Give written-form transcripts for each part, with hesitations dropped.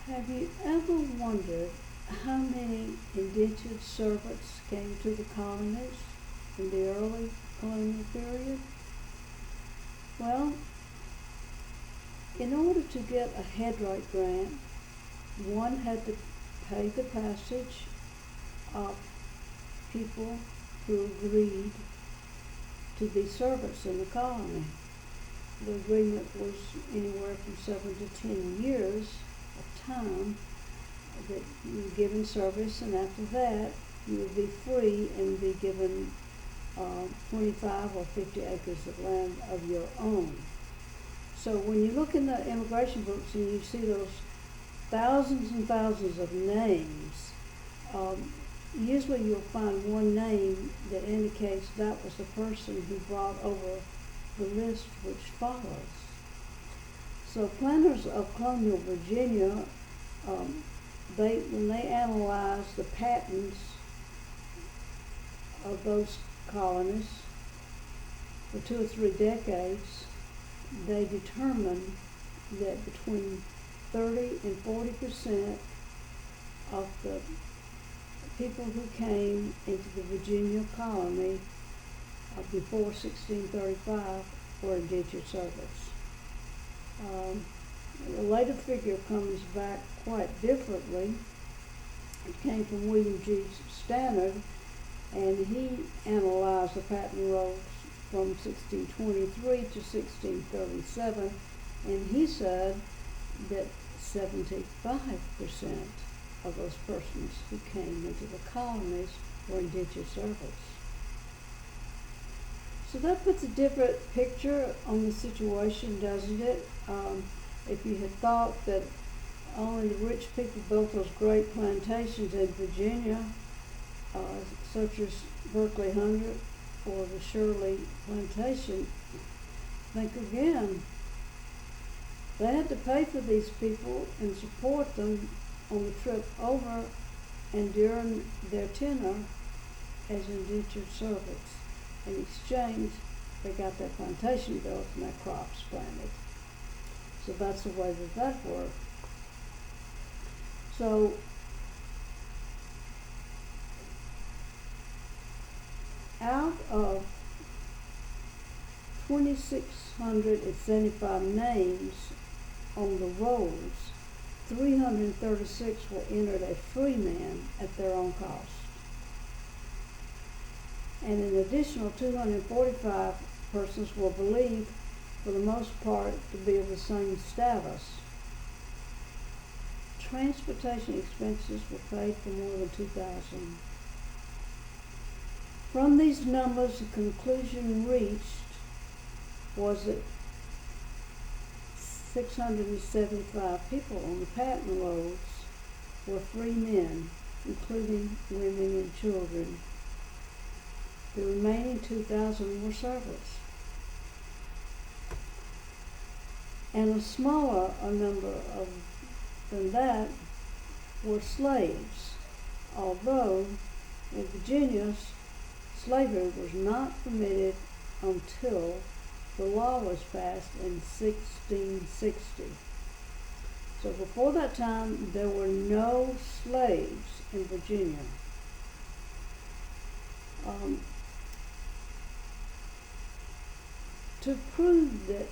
Have you ever wondered how many indentured servants came to the colonies in the early colonial period? Well, in order to get a Headright grant, one had to pay the passage of people who agreed to be servants in the colony. The agreement was anywhere from 7 to 10 years of time that you were given service, and after that you would be free and be given 25 or 50 acres of land of your own. So when you look in the immigration books and you see those thousands and thousands of names, usually you'll find one name that indicates that was the person who brought over the list which follows. So planners of colonial Virginia, when they analyzed the patents of those colonies for 2 or 3 decades, they determined that between 30 and 40% of the people who came into the Virginia colony before 1635 were indentured servants. The later figure comes back quite differently. It came from William G. Stannard, and he analyzed the patent rolls from 1623 to 1637, and he said that 75% of those persons who came into the colonies were indentured servants. So that puts a different picture on the situation, doesn't it? If you had thought that only the rich people built those great plantations in Virginia, such as Berkeley 100 or the Shirley Plantation, think again. They had to pay for these people and support them on the trip over and during their tenure as indentured servants. In exchange, they got their plantation built and their crops planted. So that's the way that worked. So out of 2,675 names on the rolls, 336 were entered as free men at their own cost. And an additional 245 persons were believed, for the most part, to be of the same status. Transportation expenses were paid for more than 2,000. From these numbers, the conclusion reached was that 675 people on the patent rolls were free men, including women and children. The remaining 2,000 were servants. And a smaller number than that were slaves, although in Virginia, slavery was not permitted until the law was passed in 1660. So before that time, there were no slaves in Virginia. To prove that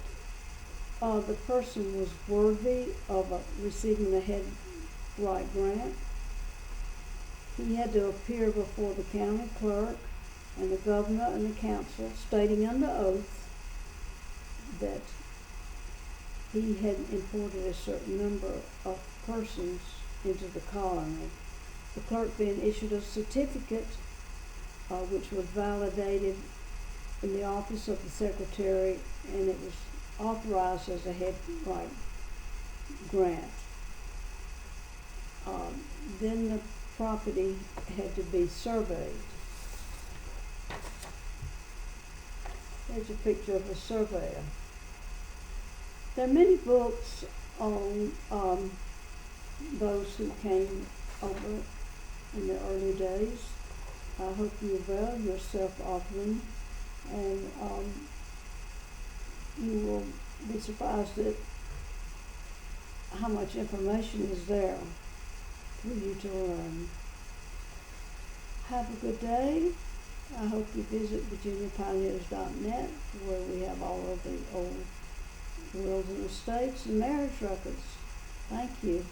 the person was worthy of receiving the Headright grant, he had to appear before the county clerk and the governor and the council, stating under oath that he had imported a certain number of persons into the colony. The clerk then issued a certificate which was validated in the office of the secretary, and it was authorized as a Headright grant. Then the property had to be surveyed. Here's a picture of a surveyor. There are many books on those who came over in the early days. I hope you avail yourself of them, and you will be surprised at how much information is there for you to learn. Have a good day. I hope you visit virginiapioneers.net, where we have all of the old wills and estates and marriage records. Thank you.